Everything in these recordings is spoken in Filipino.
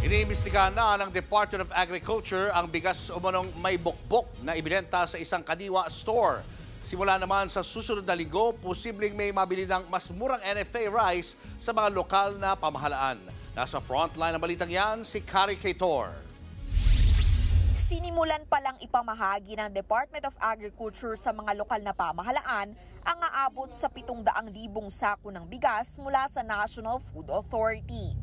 Iniimbestigahan na ng Department of Agriculture ang bigas umanong may bukbok na ibinenta sa isang Kadiwa store. Simula naman sa susunod na linggo, posibleng may mabili ng mas murang NFA rice sa mga lokal na pamahalaan. Nasa frontline ng balitang yan, si Kari Kaitor. Sinimulan palang ipamahagi ng Department of Agriculture sa mga lokal na pamahalaan ang aabot sa 700,000 sako ng bigas mula sa National Food Authority.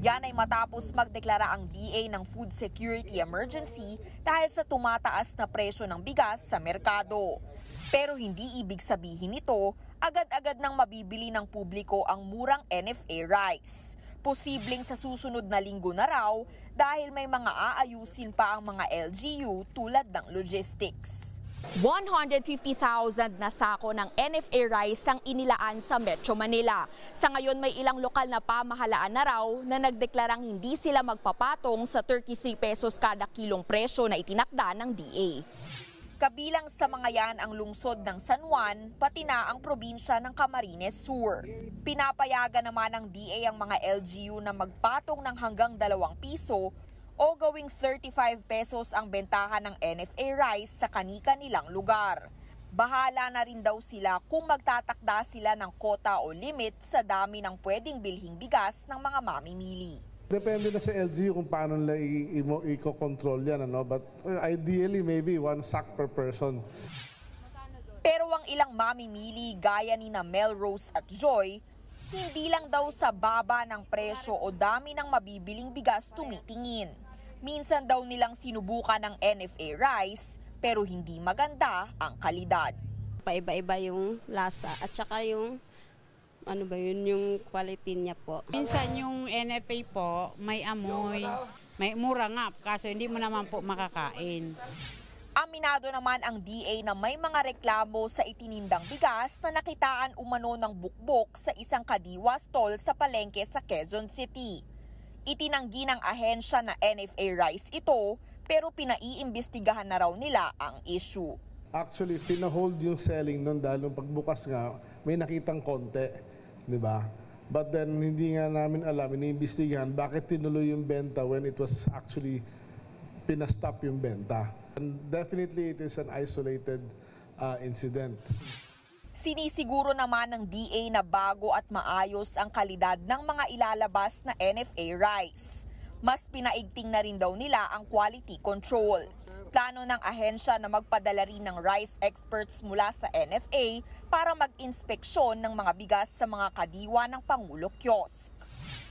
Yan ay matapos magdeklara ang DA ng food security emergency dahil sa tumataas na presyo ng bigas sa merkado. Pero hindi ibig sabihin nito, agad-agad nang mabibili ng publiko ang murang NFA rice. Posibleng sa susunod na linggo na raw dahil may mga aayusin pa ang mga LGU tulad ng logistics. 150,000 na sako ng NFA rice ang inilaan sa Metro Manila. Sa ngayon may ilang lokal na pamahalaan na raw na nagdeklarang hindi sila magpapatong sa 33 pesos kada kilong presyo na itinakda ng DA. Kabilang sa mga yan ang lungsod ng San Juan, pati na ang probinsya ng Camarines Sur. Pinapayagan naman ng DA ang mga LGU na magpatong ng hanggang 2 piso o gawing 35 pesos ang bentahan ng NFA rice sa kani-kanilang lugar. Bahala na rin daw sila kung magtatakda sila ng kota o limit sa dami ng pwedeng bilhing bigas ng mga mamimili. Depende na sa LGU kung paano nila i-control yan. But ideally, maybe 1 sack per person. Pero ang ilang mamimili gaya ni na Melrose at Joy, hindi lang daw sa baba ng presyo o dami ng mabibiling bigas tumitingin. Minsan daw nilang sinubukan ng NFA rice pero hindi maganda ang kalidad. Paiba-iba yung lasa at saka yung yung quality niya po. Minsan yung NFA po may amoy, may mura nga kaso hindi mo naman po makakain. Aminado naman ang DA na may mga reklamo sa itinindang bigas na nakitaan umano ng bukbok sa isang Kadiwa stall sa palengke sa Quezon City. Itinanggi ng ahensya na NFA rice ito pero pinaiimbestigahan na raw nila ang issue. Actually, pinahold yung selling nun dahil nung pagbukas nga, may nakitang konti, di ba? But then, hindi nga namin alam, iniimbestigahan bakit tinuloy yung benta when it was actually pinastop yung benta. And definitely, it is an isolated incident. Sinisiguro naman ng DA na bago at maayos ang kalidad ng mga ilalabas na NFA rice. Mas pinaigting na rin daw nila ang quality control. Plano ng ahensya na magpadala rin ng rice experts mula sa NFA para mag-inspeksyon ng mga bigas sa mga kadiwa ng Pangulo Kiosk.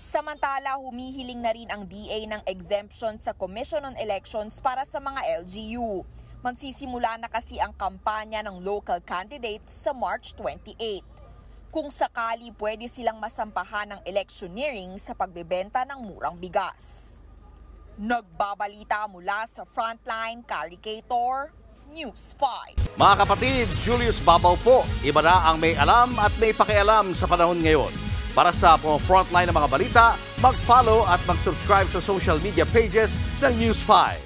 Samantala, humihiling na rin ang DA ng exemption sa Commission on Elections para sa mga LGU. Magsisimula na kasi ang kampanya ng local candidates sa March 28. Kung sakali, pwede silang masampahan ng electioneering sa pagbebenta ng murang bigas. Nagbabalita mula sa Frontline, Kari Kaitor, News 5. Mga kapatid, Julius Babaw po. Iba na ang may alam at may pakialam sa panahon ngayon. Para sa Frontline ng mga balita, mag-follow at mag-subscribe sa social media pages ng News 5.